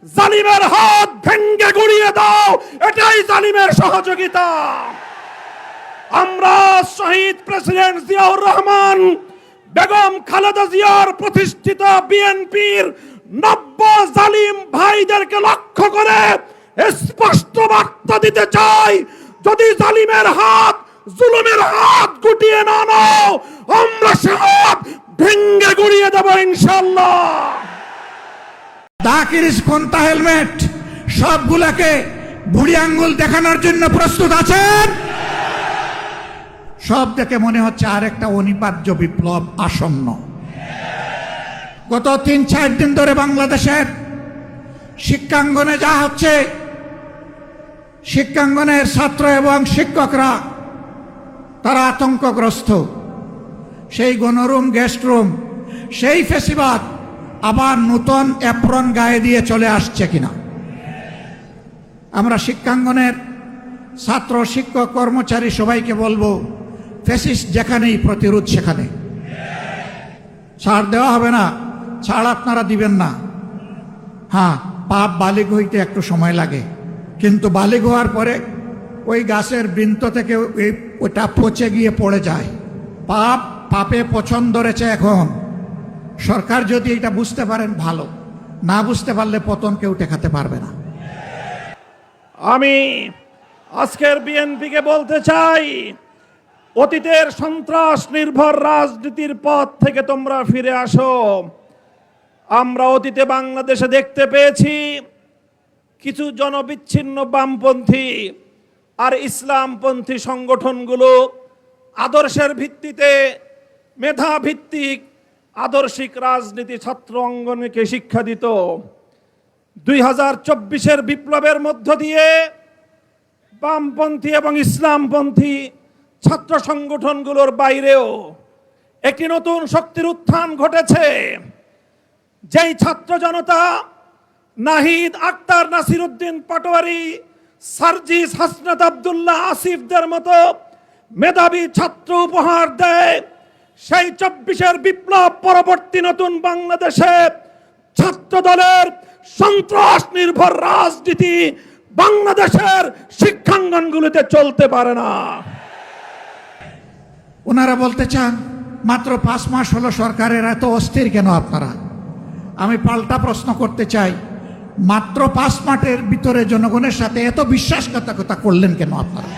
জালিমের হাত ভেঙ্গে গুড়িয়ে দাও, এটাই জালিমের সহযোগিতা। আমরা শহীদ প্রেসিডেন্ট জিয়াউর রহমান, বেগম খালেদা জিয়ার প্রতিষ্ঠিত বিএনপির নব্য জালিম ভাইদেরকে লক্ষ্য করে স্পষ্ট বার্তা দিতে চাই, যদি জালিমের হাত, জুলুমের হাত গুটিয়ে না নাও, আমরা সে হাত ভেঙ্গে গুড়িয়ে দেব ইনশাআল্লাহ। দাকির কোনটা হেলমেট সবগুলোকে বুড়ি আঙ্গুল দেখানোর জন্য প্রস্তুত আছেন? সব দেখে মনে হচ্ছে আরেকটা অনিবার্য বিপ্লব আসন্ন। গত ৩-৪ দিন ধরে বাংলাদেশের শিক্ষাঙ্গনে যা হচ্ছে, শিক্ষাঙ্গনের ছাত্র এবং শিক্ষকরা তারা আতঙ্কগ্রস্ত। সেই গণরুম, গেস্ট রুম, সেই ফেসিবাদ আবার নতুন অ্যাপ্রন গায়ে দিয়ে চলে আসছে কিনা। আমরা শিক্ষাঙ্গনের ছাত্র, শিক্ষক, কর্মচারী সবাইকে বলবো, ফ্যাসিস্ট যেখানেই প্রতিরোধ সেখানে। ছাড় দেওয়া হবে না, ছাড় আপনারা দিবেন না। হ্যাঁ, পাপ বালিগ হইতে একটু সময় লাগে, কিন্তু বালিগ হওয়ার পরে ওই গাছের বৃন্ত থেকে ওটা পচে গিয়ে পড়ে যায়। পাপে পছন্দ ধরেছে। এখন সরকার যদি এটা বুঝতে পারেন ভালো, না বুঝতে পারলে পতন কেউ ঠেকাতে পারবে না। আমি আজকের বিএনপিকে বলতে চাই, অতীতের সন্ত্রাস নির্ভর রাজনীতির পথ থেকে তোমরা ফিরে আসো। আমরা অতীতে বাংলাদেশে দেখতে পেয়েছি কিছু জনবিচ্ছিন্ন বামপন্থী আর ইসলামপন্থী সংগঠনগুলো আদর্শের ভিত্তিতে, মেধা ভিত্তিক আদর্শিক রাজনীতি ছাত্র অঙ্গনকে শিক্ষা দিত। 2024-এর বিপ্লবের মধ্য দিয়ে বামপন্থী এবং ইসলামপন্থী ছাত্র সংগঠনগুলোর বাইরেও একটি নতুন শক্তির উত্থান ঘটেছে। যেই ছাত্র জনতা নাহিদ, আক্তার, নাসিরউদ্দিন পাটোয়ারি, সার্জিস, হাসনাত আব্দুল্লাহ, আসিফদের মতো মেধাবী ছাত্র উপহার দেয়, সেই 24-এর বিপ্লব পরবর্তী নতুন বাংলাদেশে ছাত্র দলের সন্ত্রাস নির্ভর রাজনীতি বাংলাদেশের শিক্ষাঙ্গনগুলিতে চলতে পারে না। ওনারা বলতে চান মাত্র 5 মাস হলো সরকারের, এত অস্থির কেন আপনারা? আমি পাল্টা প্রশ্ন করতে চাই, মাত্র 5 মাসের ভিতরে জনগণের সাথে এত বিশ্বাসঘাতকতা করলেন কেন আপনারা?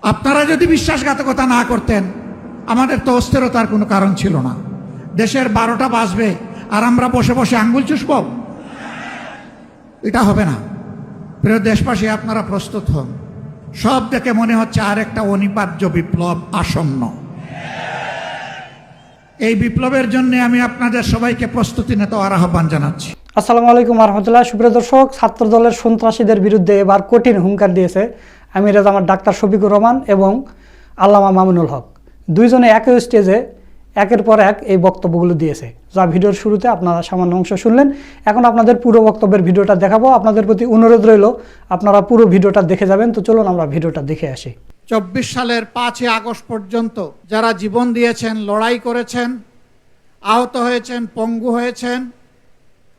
আপনারা যদি বিশ্বাসঘাতকতা না করতেন, আমাদের তো অস্থিরতার কোনো কারণ ছিল না। দেশের 12টা বাজবে আর আমরা বসে বসে আঙ্গুল চুষব, এটা হবে না। প্রিয় দেশবাসী, আপনারা প্রস্তুত হন। সব দেখে মনে হচ্ছে আরেকটা অনিবার্য বিপ্লব আসন্ন। এই বিপ্লবের জন্য আমি আপনাদের সবাইকে প্রস্তুতি নিতে আহ্বান জানাচ্ছি। আসসালামু আলাইকুম রহমতুল্লাহ। সুপ্রিয় দর্শক, ছাত্র দলের সন্ত্রাসীদের বিরুদ্ধে এবার কঠিন হুঙ্কার দিয়েছে আমির জামাত ডাক্তার শফিকুর রহমান এবং আল্লামা মামুনুল হক। দুইজনে একই স্টেজে একের পর এক এই বক্তব্যগুলো দিয়েছে, যা ভিডিওর শুরুতে আপনারা সামান্য অংশ শুনলেন। এখন আপনাদের পুরো বক্তব্যের ভিডিওটা দেখাবো। আপনাদের প্রতি অনুরোধ রইল আপনারা পুরো ভিডিওটা দেখে যাবেন। তো চলুন আমরা ভিডিওটা দেখে আসি। 24 সালের 5 আগস্ট পর্যন্ত যারা জীবন দিয়েছেন, লড়াই করেছেন, আহত হয়েছেন, পঙ্গু হয়েছেন,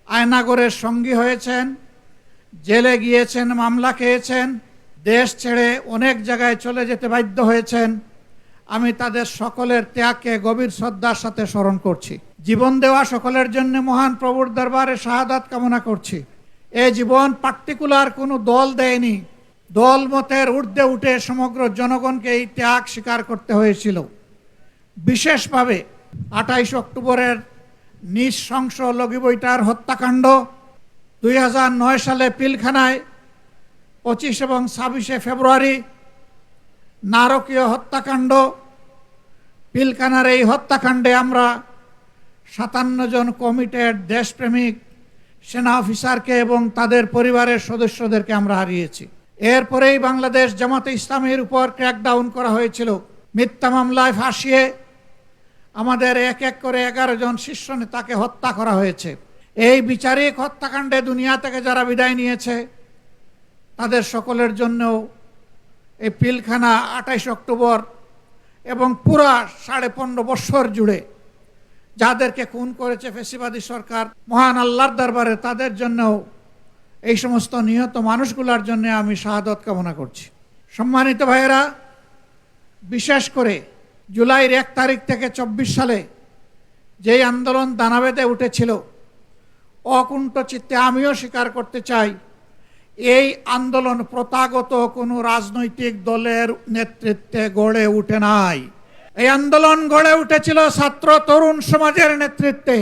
আয়নাগরের সঙ্গী হয়েছেন, জেলে গিয়েছেন, মামলা খেয়েছেন, দেশ ছেড়ে অনেক জায়গায় চলে যেতে বাধ্য হয়েছেন, আমি তাদের সকলের ত্যাগকে গভীর শ্রদ্ধার সাথে স্মরণ করছি। জীবন দেওয়া সকলের জন্য মহান প্রভুর দরবারে শাহাদাত কামনা করছি। এই জীবন পার্টিকুলার কোনো দল দেয়নি, দল মতের ঊর্ধ্বে উঠে সমগ্র জনগণকে এই ত্যাগ স্বীকার করতে হয়েছিল। বিশেষভাবে 28 অক্টোবরের নৃশংস লগিবইটার হত্যাকাণ্ড, 2009 সালে পিলখানায় 25 এবং 26 ফেব্রুয়ারি নারকীয় হত্যাকাণ্ড। পিলখানার এই হত্যাকাণ্ডে আমরা 57 জন কমিটেড দেশপ্রেমিক সেনা অফিসারকে এবং তাদের পরিবারের সদস্যদেরকে আমরা হারিয়েছি। এরপরেই বাংলাদেশ জামাতে ইসলামীর উপর ক্র্যাকডাউন করা হয়েছিল। মিথ্যা মামলায় ফাঁসিয়ে আমাদের এক এক করে 11 জন শীর্ষ নেতাকে হত্যা করা হয়েছে। এই বিচারিক হত্যাকাণ্ডে দুনিয়া থেকে যারা বিদায় নিয়েছে, তাদের সকলের জন্যও এই পিলখানা 28 অক্টোবর এবং পুরা 15.5 বছর জুড়ে যাদেরকে খুন করেছে ফ্যাসিবাদী সরকার, মহান আল্লাহর দরবারে তাদের জন্যও, এই সমস্ত নিহত মানুষগুলোর জন্য আমি শাহাদত কামনা করছি। সম্মানিত ভাইয়েরা, বিশেষ করে জুলাইয়ের 1 তারিখ থেকে 24 সালে যেই আন্দোলন দানা বেঁধে উঠেছিল, অকুণ্ঠ চিত্তে আমিও স্বীকার করতে চাই, এই আন্দোলন প্রথাগত কোনো রাজনৈতিক দলের নেতৃত্বে গড়ে উঠে নাই। এই আন্দোলন গড়ে উঠেছিল ছাত্র তরুণ সমাজের নেতৃত্বে।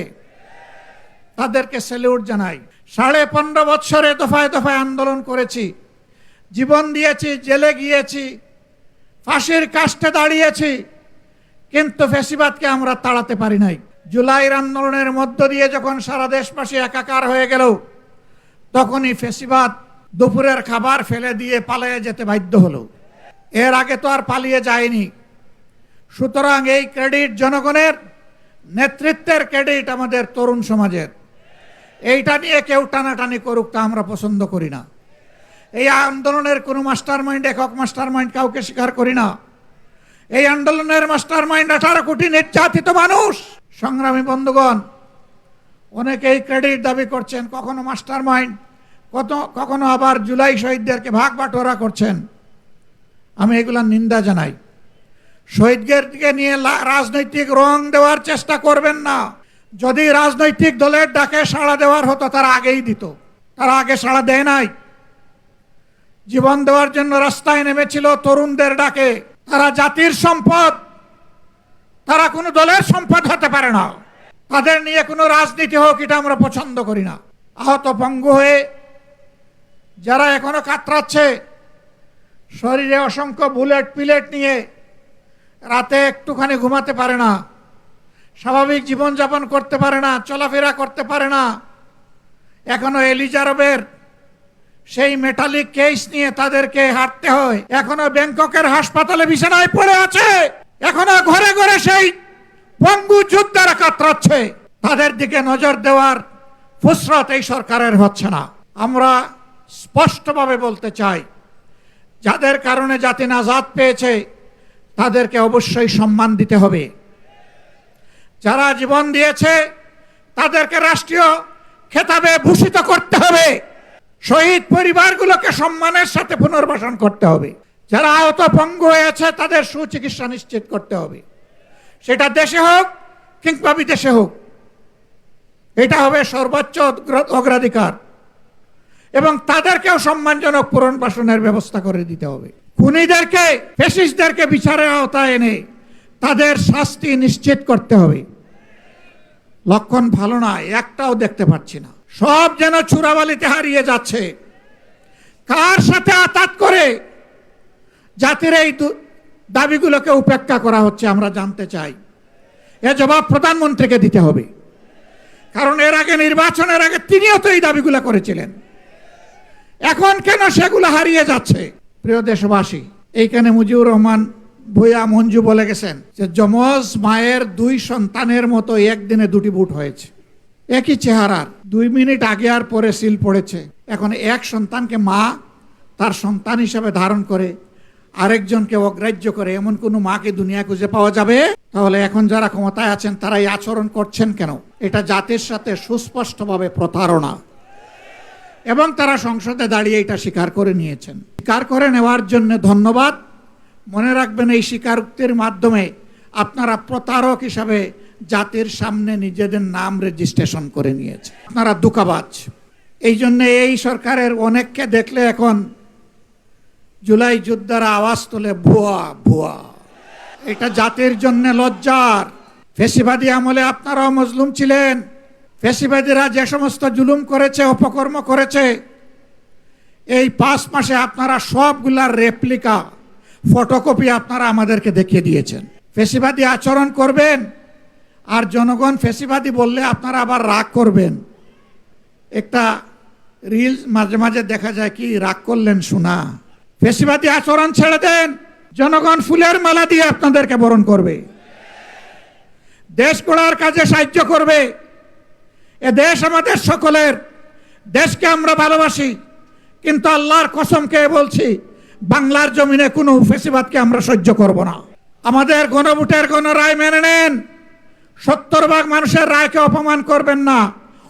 তাদেরকে স্যালিউট জানাই। 15.5 বছরে দফায় দফায় আন্দোলন করেছি, জীবন দিয়েছি, জেলে গিয়েছি, ফাঁসির কাষ্ঠে দাঁড়িয়েছি, কিন্তু ফ্যাসিবাদকে আমরা তাড়াতে পারি নাই। জুলাইয়ের আন্দোলনের মধ্য দিয়ে যখন সারা দেশবাসী একাকার হয়ে গেল, তখনই ফ্যাসিবাদ দুপুরের খাবার ফেলে দিয়ে পালিয়ে যেতে বাধ্য হলো। এর আগে তো আর পালিয়ে যায়নি। সুতরাং এই ক্রেডিট জনগণের, নেতৃত্বের ক্রেডিট আমাদের তরুণ সমাজের। এইটা নিয়ে কেউ টানাটানি করুক, তা আমরা পছন্দ করি না। এই আন্দোলনের কোনো মাস্টার মাইন্ড, একক মাস্টার মাইন্ড কাউকে স্বীকার করি না। এই আন্দোলনের মাস্টার মাইন্ড 18 কোটি নির্যাতিত মানুষ। সংগ্রামী বন্ধুগণ, অনেকেই ক্রেডিট দাবি করছেন, কখনো মাস্টার মাইন্ড, কখনো আবার জুলাই শহীদদেরকে ভাগ বাটোয়ারা করছেন। আমি এগুলা নিন্দা জানাই। শহীদদেরকে নিয়ে রাজনৈতিক রং দেওয়ার চেষ্টা করবেন না। যদি রাজনৈতিক দলের ডাকে সাড়া দেওয়ার হতো, তারা আগেই দিত। তারা আগে সাড়া দেয় নাই। জীবন দেওয়ার জন্য রাস্তায় নেমেছিল তরুণদের ডাকে। তারা জাতির সম্পদ, তারা কোনো দলের সম্পদ হতে পারে না। তাদের নিয়ে কোনো রাজনীতি হোক, এটা আমরা পছন্দ করি না। আহত পঙ্গু হয়ে যারা এখনো কাতরাচ্ছে, শরীরে অসংখ্য বুলেট পিলেট নিয়ে রাতে একটুখানি ঘুমাতে পারে না, স্বাভাবিক জীবনযাপন করতে পারে না, চলাফেরা করতে পারে না, এখনো এলিজাবেথের সেই মেটালিক কেস নিয়ে তাদেরকে হাঁটতে হয়, এখনো ব্যাংককের হাসপাতালে বিছানায় পড়ে আছে, এখনো ঘরে ঘরে সেই পঙ্গু যোদ্ধারা কাতরাচ্ছে। তাদের দিকে নজর দেওয়ার ফুসরত এই সরকারের হচ্ছে না। আমরা স্পষ্টভাবে বলতে চাই, যাদের কারণে জাতি নাজাত পেয়েছে তাদেরকে অবশ্যই সম্মান দিতে হবে। যারা জীবন দিয়েছে তাদেরকে রাষ্ট্রীয় খেতাবে ভূষিত করতে হবে। শহীদ পরিবারগুলোকে সম্মানের সাথে পুনর্বাসন করতে হবে। যারা আহত পঙ্গু হয়েছে তাদের সুচিকিৎসা নিশ্চিত করতে হবে, সেটা দেশে হোক কিংবা বিদেশে হোক। এটা হবে সর্বোচ্চ অগ্রাধিকার, এবং তাদেরকেও সম্মানজনক পুনর্বাসনের ব্যবস্থা করে দিতে হবে। খুনিদেরকে, ফ্যাসিস্টদেরকে বিচারের আওতায় এনে তাদের শাস্তি নিশ্চিত করতে হবে। লক্ষণ ভালো না, একটাও দেখতে পাচ্ছি না। সব যেন চূড়াবালিতে হারিয়ে যাচ্ছে। কার সাথে আতাত করে জাতির এই দাবিগুলোকে উপেক্ষা করা হচ্ছে আমরা জানতে চাই। এ জবাব প্রধানমন্ত্রীকে দিতে হবে, কারণ এর আগে, নির্বাচনের আগে তিনিও তো এই দাবিগুলো করেছিলেন। এখন কেন সেগুলো হারিয়ে যাচ্ছে? প্রিয় দেশবাসী, এইখানে মুজিবুর রহমান ভূঁইয়া মঞ্জু বলে গেছেন যে যমজ মায়ের 2 সন্তানের মতো একদিনে 2টি বুট হয়েছে। একই চেহারার, 2 মিনিট আগে আর পরে সিল পড়েছে। এখন এক সন্তানকে মা তার সন্তান হিসেবে ধারণ করে আরেকজনকে অগ্রাহ্য করে, এমন কোনো মাকে দুনিয়া খুঁজে পাওয়া যাবে? তাহলে এখন যারা ক্ষমতায় আছেন তারা এই আচরণ করছেন কেন? এটা জাতির সাথে সুস্পষ্টভাবে প্রতারণা, এবং তারা সংসদে দাঁড়িয়ে এটা স্বীকার করে নিয়েছেন। স্বীকার করে নেওয়ার জন্য ধন্যবাদ। মনে রাখবেন, এই স্বীকারোক্তির মাধ্যমে আপনারা প্রতারক হিসাবে জাতির সামনে নিজেদের নাম রেজিস্ট্রেশন করে নিয়েছে। আপনারা দুঃখবাজ। এই জন্য এই সরকারের অনেককে দেখলে এখন জুলাই যোদ্ধারা আওয়াজ তোলে, ভুয়া ভুয়া। এটা জাতির জন্য লজ্জার। ফ্যাসিবাদী আমলে আপনারাও মজলুম ছিলেন। ফ্যাসিবাদীরা যে সমস্ত জুলুম করেছে, অপকর্ম করেছে, এই 5 মাসে আপনারা সবগুলার রেপ্লিকা, ফটোকপি আপনারা আমাদেরকে দেখিয়ে দিয়েছেন। ফ্যাসিবাদী আচরণ করবেন, আর জনগণ ফ্যাসিবাদী বললে আপনারা আবার রাগ করবেন। একটা রিলস মাঝে মাঝে দেখা যায়, কি রাগ করলেন শোনা। ফ্যাসিবাদী আচরণ ছেড়ে দেন, জনগণ ফুলের মালা দিয়ে আপনাদেরকে বরণ করবে, দেশ গড়ার কাজে সাহায্য করবে। এ দেশ আমাদের সকলের। দেশকে আমরা ভালোবাসি, কিন্তু আল্লাহর কসম খেয়ে বলছি, বাংলার জমিনে কোনো ফ্যাসিবাদকে আমরা সহ্য করব না। আমাদের গণভোটের গণরায় মেনে নেন, 70 ভাগ মানুষের রায়কে অপমান করবেন না,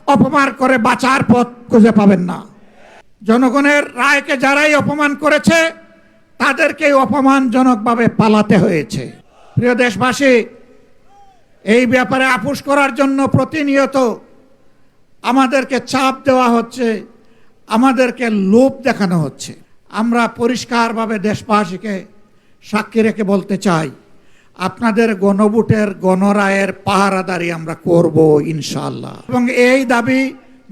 অপমান করে বাঁচার পথ খুঁজে পাবেন না। জনগণের রায়কে যারাই অপমান করেছে তাদেরকে অপমানজনকভাবে পালাতে হয়েছে। প্রিয় দেশবাসী, এই ব্যাপারে আপোষ করার জন্য প্রতিনিয়ত আমাদেরকে চাপ দেওয়া হচ্ছে, আমাদেরকে লোভ দেখানো হচ্ছে। আমরা পরিষ্কারভাবে দেশবাসীকে সাক্ষী রেখে বলতে চাই, আপনাদের গণভোটের গণরায়ের পাহারাদারি আমরা করব ইনশাআল্লাহ, এবং এই দাবি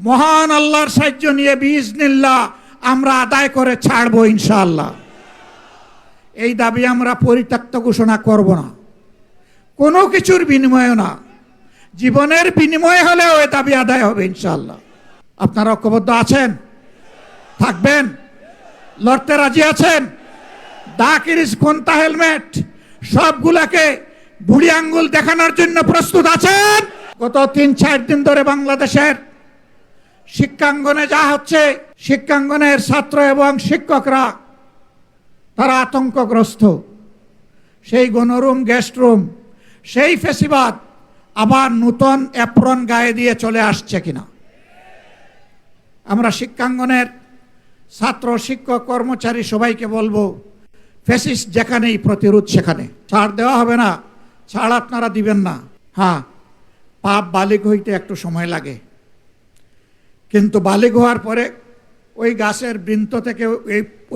মহান আল্লাহর সাহায্য নিয়ে বিইজনিল্লাহ আমরা আদায় করে ছাড়বো ইনশাআল্লাহ। এই দাবি আমরা পরিত্যক্ত ঘোষণা করব না, কোনো কিছুর বিনিময়ে না, জীবনের বিনিময়ে হলেও এই দাবি আদায় হবে ইনশাআল্লাহ। আপনারা ঐক্যবদ্ধ আছেন? থাকবেন? লড়তে রাজি আছেন? দাকিরিস কোনটা হেলমেট সবগুলাকে বুড়ি আঙ্গুল দেখানোর জন্য প্রস্তুত আছেন? গত 3-4 দিন ধরে বাংলাদেশের শিক্ষাঙ্গনে যা হচ্ছে, শিক্ষাঙ্গনের ছাত্র এবং শিক্ষকরা তারা আতঙ্কগ্রস্ত। সেই গণরুম, গেস্ট রুম, সেই ফেসিবাদ আবার নতুন অ্যাপ্রন গায়ে দিয়ে চলে আসছে কিনা। আমরা শিক্ষাঙ্গনের ছাত্র, শিক্ষক, কর্মচারী সবাইকে বলবো, ফ্যাসিস্ট যেখানেই প্রতিরোধ সেখানে। ছাড় দেওয়া হবে না, ছাড় আপনারা দিবেন না। হ্যাঁ, পাপ বালিগ হইতে একটু সময় লাগে, কিন্তু বালিগ হওয়ার পরে ওই গাছের বৃন্ত থেকে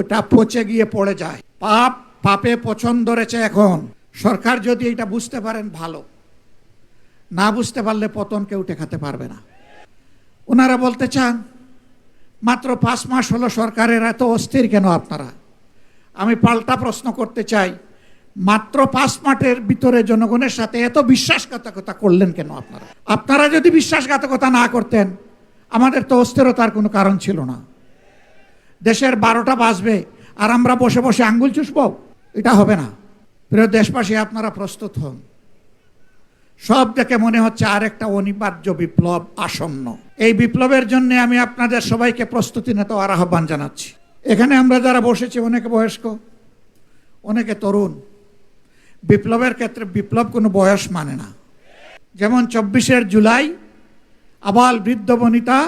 ওটা পচে গিয়ে পড়ে যায়। পাপে পছন্দ ধরেছে। এখন সরকার যদি এটা বুঝতে পারেন ভালো, না বুঝতে পারলে পতন কেউ ঠেকাতে পারবে না। ওনারা বলতে চান মাত্র 5 মাস হলো সরকারের, এত অস্থির কেন আপনারা? আমি পাল্টা প্রশ্ন করতে চাই, মাত্র 5 মাসের ভিতরে জনগণের সাথে এত বিশ্বাসঘাতকতা করলেন কেন আপনারা? আপনারা যদি বিশ্বাসঘাতকতা না করতেন, আমাদের তো অস্থিরতার কোনো কারণ ছিল না। দেশের 12টা বাজবে আর আমরা বসে বসে আঙ্গুল চুষব, এটা হবে না। প্রিয় দেশবাসী, আপনারা প্রস্তুত হন। সব দেখে মনে হচ্ছে আরেকটা অনিবার্য বিপ্লব আসন্ন। এই বিপ্লবের জন্য আমি আপনাদের সবাইকে প্রস্তুতি নিতে আহ্বান জানাচ্ছি। এখানে আমরা যারা বসেছি, অনেকে বয়স্ক, অনেকে তরুণ। বিপ্লবের ক্ষেত্রে বিপ্লব কোনো বয়স মানে না। যেমন 24শে জুলাই আবাল বৃদ্ধ বনিতা,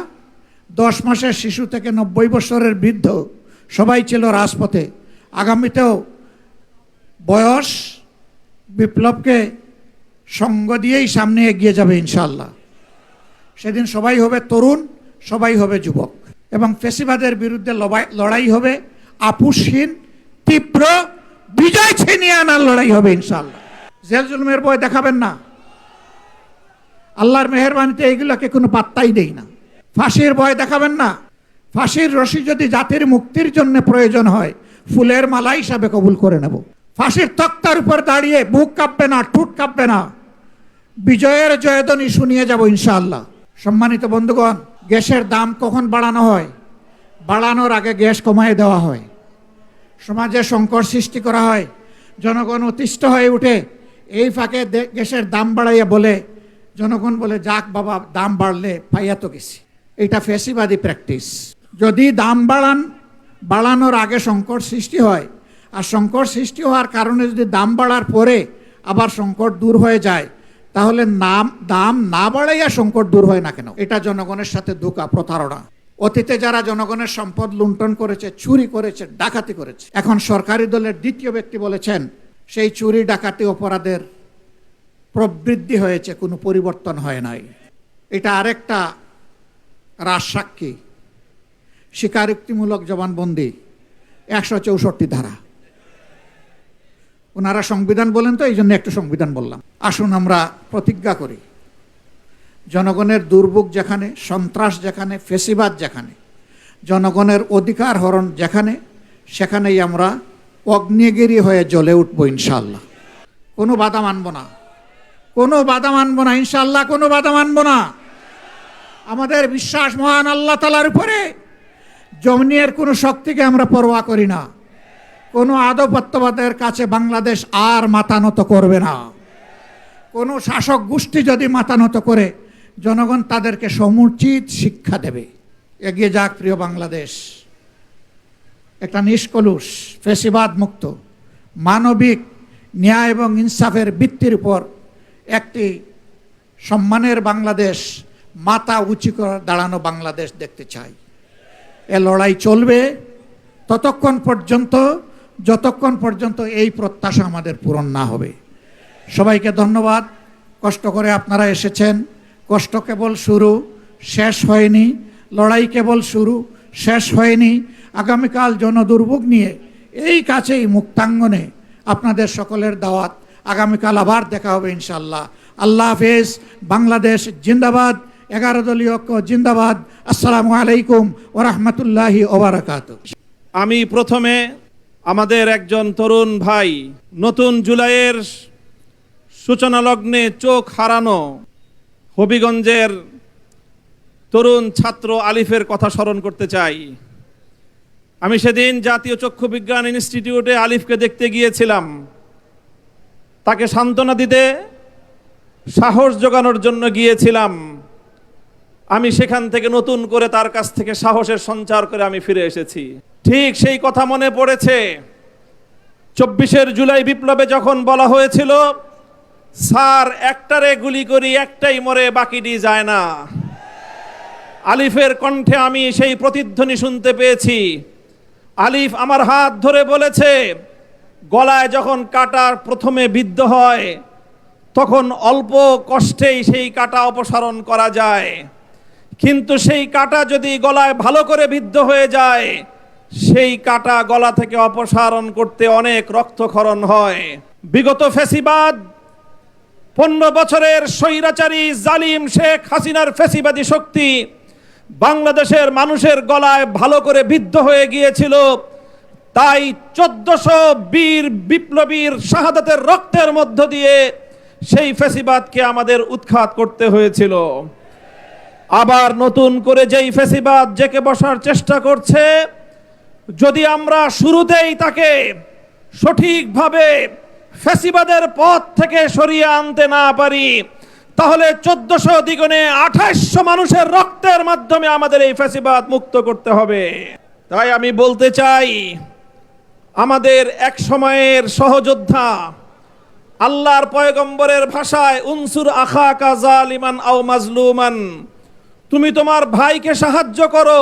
10 মাসের শিশু থেকে 90 বছরের বৃদ্ধ সবাই ছিল রাজপথে। আগামীতেও বয়স বিপ্লবকে সঙ্গ দিয়েই সামনে এগিয়ে যাবে ইনশাআল্লাহ। সেদিন সবাই হবে তরুণ, সবাই হবে যুবক, এবং ফেসিবাদের বিরুদ্ধে লড়াই হবে আপোষহীন, তীব্র, বিজয় ছিনিয়ে আনার লড়াই হবে ইনশাআল্লাহ। জেল জুলুমের ভয় দেখাবেন না। আল্লাহর মেহেরবানিতে এইগুলোকে কোনো পাত্তাই দেই না। ফাঁসির ভয় দেখাবেন না। ফাঁসির রশি যদি জাতির মুক্তির জন্য প্রয়োজন হয়, ফুলের মালা হিসাবে কবুল করে নেব। ফাঁসির তক্তার উপর দাঁড়িয়ে বুক কাঁপবে না, ঠোঁট কাঁপবে না, বিজয়ের জয়ধ্বনি শুনিয়ে যাব ইনশাআল্লাহ। সম্মানিত বন্ধুগণ, গ্যাসের দাম কখন বাড়ানো হয়? বাড়ানোর আগে গ্যাস কমায় দেওয়া হয়। সমাজে সংকট সৃষ্টি করা হয়, জনগণ অতিষ্ঠ হয়ে উঠে। এই ফাঁকে গ্যাসের দাম বাড়াইয়া বলে, জনগণ বলে যাক বাবা, দাম বাড়লে পাইয়া তো গেছি। এটা ফ্যাসিবাদী প্র্যাকটিস। যদি দাম বাড়ানোর আগে সংকট সৃষ্টি হয়, আর সংকট সৃষ্টি হওয়ার কারণে যদি দাম বাড়ার পরে আবার সংকট দূর হয়ে যায়, তাহলে দাম না বাড়াইয়া সংকট দূর হয় না কেন? এটা জনগণের সাথে ধোঁকা, প্রতারণা। অতীতে যারা জনগণের সম্পদ লুণ্ঠন করেছে, চুরি করেছে, ডাকাতি করেছে, এখন সরকারি দলের দ্বিতীয় ব্যক্তি বলেছেন সেই চুরি ডাকাতি অপরাধের প্রবৃদ্ধি হয়েছে, কোনো পরিবর্তন হয় নাই। এটা আরেকটা রাজসাক্ষী। স্বীকারোক্তিমূলক জবানবন্দি 164 ধারা। ওনারা সংবিধান বলেন, তো এই জন্য একটু সংবিধান বললাম। আসুন আমরা প্রতিজ্ঞা করি, জনগণের দুর্ভোগ যেখানে, সন্ত্রাস যেখানে, ফেসিবাদ যেখানে, জনগণের অধিকার হরণ যেখানে, সেখানেই আমরা অগ্নিগিরি হয়ে জ্বলে উঠবো ইনশাআল্লাহ। কোনো বাধা মানব না, কোনো বাধা মানব না ইনশাআল্লাহ, কোনো বাধা মানব না। আমাদের বিশ্বাস মহান আল্লাহ তাআলার উপরে। জমিনের কোনো শক্তিকে আমরা পরোয়া করি না। কোনো আধিপত্যবাদের কাছে বাংলাদেশ আর মাথা নত করবে না। কোনো শাসক গোষ্ঠী যদি মাথা নত করে, জনগণ তাদেরকে সমুচিত শিক্ষা দেবে। এগিয়ে যাক প্রিয় বাংলাদেশ, একটা নিষ্কলুষ, ফেসিবাদ মুক্ত, মানবিক, ন্যায় এবং ইনসাফের ভিত্তির উপর একটি সম্মানের বাংলাদেশ, মাথা উঁচু করে দাঁড়ানো বাংলাদেশ দেখতে চাই। এ লড়াই চলবে যতক্ষণ পর্যন্ত এই প্রত্যাশা আমাদের পূরণ না হবে। সবাইকে ধন্যবাদ। কষ্ট করে আপনারা এসেছেন। কষ্ট কেবল শুরু, শেষ হয়নি। লড়াই কেবল শুরু, শেষ হয়নি। আগামীকাল জনদুর্ভোগ নিয়ে এই কাছেই মুক্তাঙ্গনে আপনাদের সকলের দাওয়াত। আগামীকাল আবার দেখা হবে ইনশাআল্লাহ। আল্লাহ হাফেজ। বাংলাদেশ জিন্দাবাদ। 11 দলীয় ঐক্য জিন্দাবাদ। আসসালামু আলাইকুম ওয়া রাহমাতুল্লাহি ওয়া বারাকাতুহু। আমি প্রথমে আমাদের একজন তরুণ ভাই, নতুন জুলাইয়ের সূচনা লগ্নে চোখ হারানো হবিগঞ্জের তরুণ ছাত্র আলিফের কথা স্মরণ করতে চাই। আমি সেদিন জাতীয় চক্ষু বিজ্ঞান ইনস্টিটিউটে আলিফকে দেখতে গিয়েছিলাম। তাকে সান্ত্বনা দিতে, সাহস জোগানোর জন্য গিয়েছিলাম। আমি সেখান থেকে নতুন করে তার কাছ থেকে সাহসের সঞ্চার করে আমি ফিরে এসেছি। ঠিক সেই কথা মনে পড়েছে 24 জুলাই বিপ্লবে যখন বলা হয়েছিল, স্যার একটারে গুলি করি, একটাই মরে, বাকিটি যায় না। আলিফের কণ্ঠে আমি সেই প্রতিধ্বনি শুনতে পেয়েছি। আলিফ আমার হাত ধরে বলেছে, গলায় যখন কাটা প্রথমে বিদ্ধ হয় তখন অল্প কষ্টেই সেই কাটা অপসারণ করা যায়, কিন্তু সেই কাটা যদি গলায় ভালো করে বিদ্ধ হয়ে যায়, সেই কাটা গলা থেকে অপসারণ করতে অনেক রক্তক্ষরণ হয়। বিগত ফ্যাসিবাদ, 15 বছরের স্বৈরাচারী জালিম শেখ হাসিনার ফ্যাসিবাদী শক্তি বাংলাদেশের মানুষের গলায় ভালো করে বিদ্ধ হয়ে গিয়েছিল। তাই 1400 বীর বিপ্লবীর শাহাদাতের রক্তের মধ্য দিয়ে সেই ফ্যাসিবাদকে আমাদের উৎখাত করতে হয়েছিল। আবার নতুন করে যেই ফ্যাসিবাদ জেকে বসার চেষ্টা করছে, যদি আমরা শুরুতেই তাকে সঠিকভাবে ফ্যাসিবাদের পথ থেকে সরিয়ে আনতে না পারি, তাহলে 1400 দ্বিগুণে 2800 মানুষের রক্তের মাধ্যমে আমাদের এই ফ্যাসিবাদ মুক্ত করতে হবে। তাই আমি বলতে চাই, আমাদের এক সময়ের সহযোদ্ধা, আল্লাহর পয়গম্বরের ভাষায় উনসুর আখাকা জালিমান আও মাজলুমান, তুমি তোমার ভাইকে সাহায্য করো,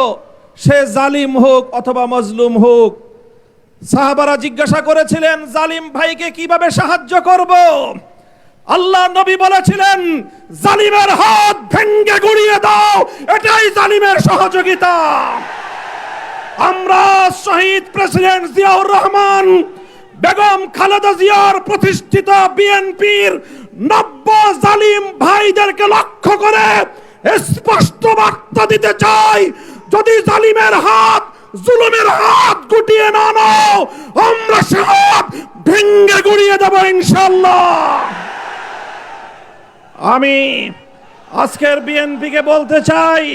সে জালিম হোক অথবা মজলুম হোক। সাহাবারা জিজ্ঞাসা করেছিলেন, জালিম ভাইকে কিভাবে সাহায্য করব? আল্লাহ নবী বলেছিলেন, জালিমের হাত ভেঙ্গে গুড়িয়ে দাও, এটাই জালিমের সহযোগিতা। আমরা শহীদ প্রেসিডেন্ট জিয়াউর রহমান, বেগম খালেদা জিয়ার প্রতিষ্ঠিত বিএনপির নব্য জালিম ভাইদেরকে লক্ষ্য করে স্পষ্ট বার্তা দিতে চাই, যদি জালিমের হাত, জুলুমের হাত গুটিয়ে না নাও, আমরা সে হাত ভেঙ্গে গুড়িয়ে দেব ইনশাআল্লাহ। আমি আজকের বিএনপিকে বলতে চাই,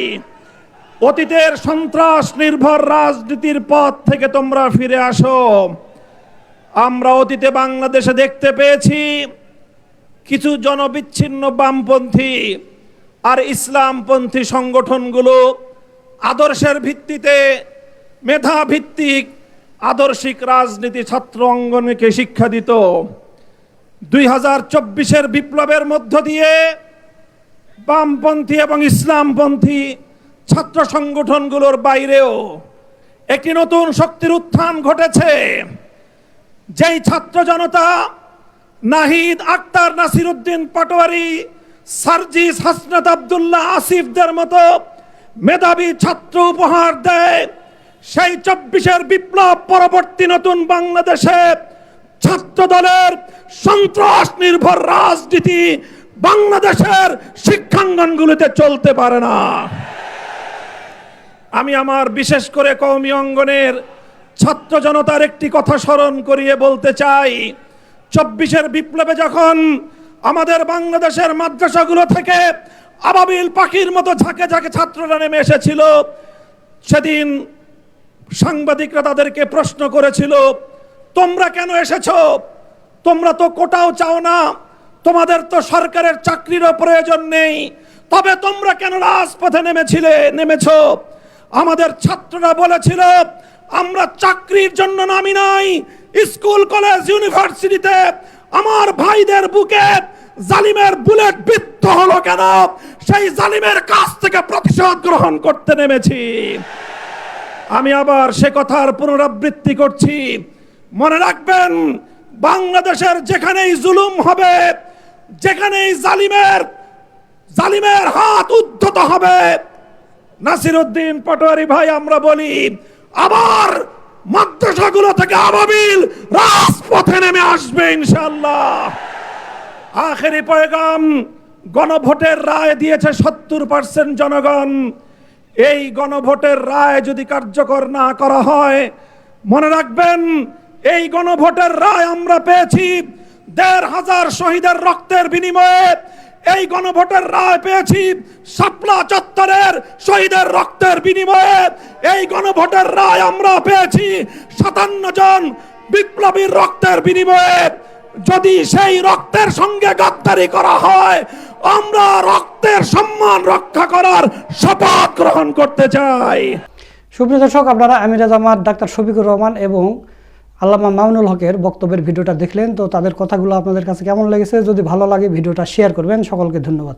অতীতের সন্ত্রাস নির্ভর রাজনীতির পথ থেকে তোমরা ফিরে আসো। আমরা অতীতে বাংলাদেশে দেখতে পেয়েছি কিছু জনবিচ্ছিন্ন বামপন্থী আর ইসলামপন্থী সংগঠনগুলো আদর্শের ভিত্তিতে, মেধা ভিত্তিক আদর্শিক রাজনীতি ছাত্র অঙ্গনকে শিক্ষা দিত। 2024 বিপ্লবের মধ্য দিয়ে বামপন্থী এবং ইসলামপন্থী ছাত্র সংগঠনগুলোর বাইরেও একটি নতুন শক্তির উত্থান ঘটেছে। যেই ছাত্র জনতা নাহিদ, আক্তার, নাসিরউদ্দিন পাটোয়ারি, সার্জিস, হাসনাত আব্দুল্লাহ, আসিফদের মতো মেধাবী ছাত্র উপহার দেয়, সেই 24 বিপ্লব পরবর্তী নতুন বাংলাদেশে ছাত্র দলের সন্ত্রাস নির্ভর রাজনীতি বাংলাদেশের শিক্ষাঙ্গনগুলিতে চলতে পারে না। আমি আমার বিশেষ করে কওমি অঙ্গনের ছাত্র জনতার একটি কথা স্মরণ করিয়ে বলতে চাই, 24 বিপ্লবে যখন আমাদের বাংলাদেশের মাদ্রাসাগুলো থেকে আবাবিল পাখির মতো ঝাঁকে ঝাঁকে ছাত্ররা নেমে এসেছিল, সেদিন সাংবাদিকরা তাদেরকে প্রশ্ন করেছিল, তোমরা কেন এসেছো? তোমরা তো কোটাও চাও না, তোমাদের তো সরকারের চাকরিরও প্রয়োজন নেই, তবে তোমরা কেন রাজপথে নেমেছো? আমাদের ছাত্ররা বলেছিল, আমরা চাকরির জন্য নামি নাই, স্কুল কলেজ ইউনিভার্সিটিতে আমার ভাইদের বুকে জালিমের বুলেট বিদ্ধ হলো কেন, সেই জালিমের কাছ থেকে প্রতিশোধ গ্রহণ করতে নেমেছি। আমি আবার সে কথার পুনরাবৃত্তি করছি, মনে রাখবেন, বাংলাদেশের যেখানেই জুলুম হবে, যেখানেই জালিমের হাত উদ্ধত হবে, নাসিরউদ্দিন পাটোয়ারি ভাই আমরা বলি, আবার মাদ্রাসাগুলো থেকে আবাবিল রাজপথে নেমে আসবে ইনশাআল্লাহ। আখেরি পয়গাম, গণভোটের রায় দিয়েছে 70% জনগণ। এই গণভোটের রায় যদি কার্যকর না করা হয়, মনে রাখবেন, এই গণভোটের রায় আমরা পেয়েছি ১৫০০ শহীদের রক্তের বিনিময়ে। এই গণভোটের রায় পেয়েছি শাপলা চত্বরের শহীদের রক্তের বিনিময়ে। এই গণভোটের রায় আমরা পেয়েছি ৫৭ জন বিপ্লবীর রক্তের বিনিময়ে। যদি সেই রক্তের সঙ্গে গাদ্দারি করা হয়, আমরা রক্তের সম্মান রক্ষা করার শপথ গ্রহণ করতে চাই। সুপ্রিয় দর্শক, আপনারা আমির জামাত ডাক্তার শফিকুর রহমান এবং আল্লামা মামুনুল হকের বক্তব্যের ভিডিওটা দেখলেন। তো তাদের কথাগুলো আপনাদের কাছে কেমন লেগেছে? যদি ভালো লাগে ভিডিওটা শেয়ার করবেন। সকলকে ধন্যবাদ।